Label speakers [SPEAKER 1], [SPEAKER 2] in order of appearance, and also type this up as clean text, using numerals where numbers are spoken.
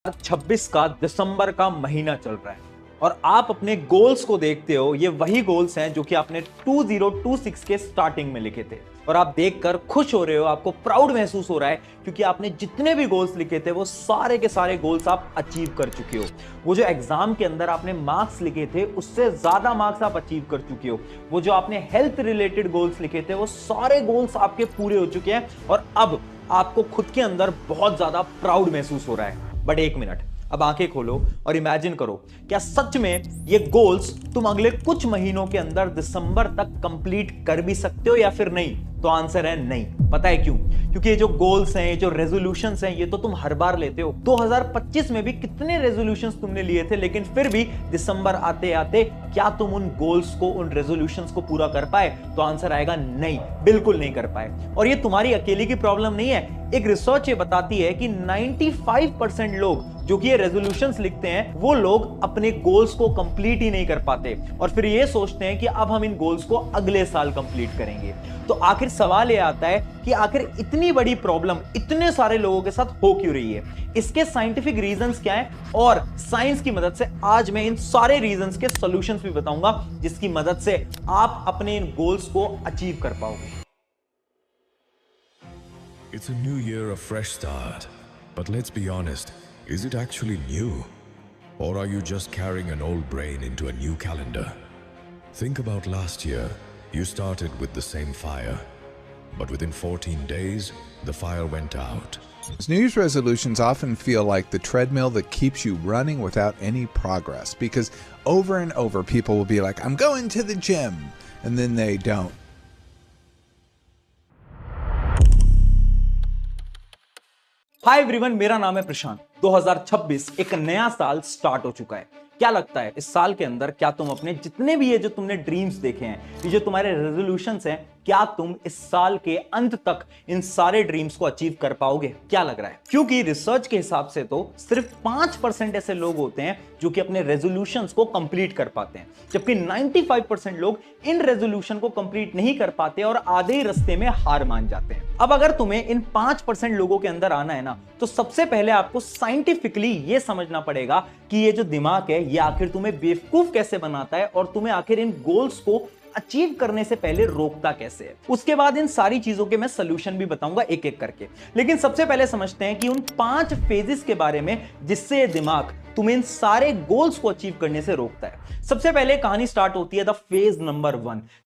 [SPEAKER 1] 2026 का दिसंबर का महीना चल रहा है और आप अपने गोल्स को देखते हो। ये वही गोल्स हैं जो कि आपने 2026 के स्टार्टिंग में लिखे थे और आप देखकर खुश हो रहे हो, आपको प्राउड महसूस हो रहा है क्योंकि आपने जितने भी गोल्स लिखे थे वो सारे के सारे गोल्स आप अचीव कर चुके हो। वो जो एग्जाम के अंदर आपने मार्क्स लिखे थे उससे ज्यादा मार्क्स आप अचीव कर चुके हो। वो जो आपने हेल्थ रिलेटेड गोल्स लिखे थे वो सारे गोल्स आपके पूरे हो चुके हैं और अब आपको खुद के अंदर बहुत ज्यादा प्राउड महसूस हो रहा है। बट एक मिनट, अब आंखें खोलो और इमेजिन करो, क्या सच में ये गोल्स तुम अगले कुछ महीनों के अंदर दिसंबर तक कंप्लीट कर भी सकते हो या फिर नहीं? तो आंसर है नहीं। पता है क्यों? क्योंकि ये जो गोल्स हैं, ये जो रेजोल्यूशंस हैं, ये तो तुम हर बार लेते हो। 2025 में भी कितने रेजोल्यूशंस तुमने लिए थे, लेकिन फिर भी दिसंबर आते आते क्या तुम उन गोल्स को, उन रेजोल्यूशंस को पूरा कर पाए? तो आंसर आएगा नहीं, बिल्कुल नहीं कर पाए। और ये तुम्हारी अकेली की प्रॉब्लम नहीं है। एक रिसर्च ये बताती है कि 95% लोग जो कि ये रेजोल्यूशंस लिखते हैं वो लोग अपने गोल्स को कंप्लीट ही नहीं कर पाते और फिर ये सोचते हैं कि अब हम इन गोल्स को अगले साल कंप्लीट करेंगे। तो आखिर सवाल ये आता है कि आखिर इतनी बड़ी प्रॉब्लम इतने सारे लोगों के साथ हो क्यों रही है? इसके साइंटिफिक रीजंस क्या है और साइंस की मदद से आज मैं इन सारे रीजंस के सॉल्यूशंस भी बताऊंगा जिसकी मदद से आप अपने इन गोल्स को अचीव कर पाओगे।
[SPEAKER 2] It's a new year, a fresh start. But let's be honest, is it actually new? Or are you just carrying an old brain into a new calendar? Think about last year. You started with the same fire. But within 14 days, the fire went out.
[SPEAKER 3] New Year's resolutions often feel like the treadmill that keeps you running without any progress because over and over people will be like, I'm going to the gym, and then they don't.
[SPEAKER 1] Hi everyone, मेरा नाम है प्रशांत। 2026 एक नया साल start हो चुका है। क्या लगता है इस साल के अंदर क्या तुम अपने जितने भी ये जो तुमने ड्रीम्स देखे हैं, ये जो तुम्हारे रेजोल्यूशंस हैं, क्या तुम इस साल के अंत तक इन सारे ड्रीम्स को अचीव कर पाओगे? क्या लग रहा है? क्योंकि रिसर्च के हिसाब से तो सिर्फ 5% ऐसे लोग होते हैं जो कि अपने रेजोल्यूशंस को कंप्लीट कर पाते हैं, जबकि 95% लोग इन रेजोल्यूशन को कंप्लीट नहीं कर पाते और आधे ही रास्ते में हार मान जाते हैं। अब अगर तुम्हें इन 5% लोगों के अंदर आना है ना, तो सबसे पहले आपको साइंटिफिकली ये समझना पड़ेगा कि ये जो दिमाग है ये आखिर तुम्हें बेवकूफ कैसे बनाता है और तुम्हें आखिर इन गोल्स को अचीव करने से पहले रोकता कैसे है। उसके बाद इन सारी चीजों के मैं सलूशन भी बताऊंगा एक एक करके। लेकिन सबसे पहले समझते हैं कि उन 5 फेजेस के बारे में जिससे ये दिमाग तुम्हें इन सारे गोल्स को अचीव करने से रोकता है। सबसे पहले कहानी स्टार्ट होती है द फेज नंबर 1,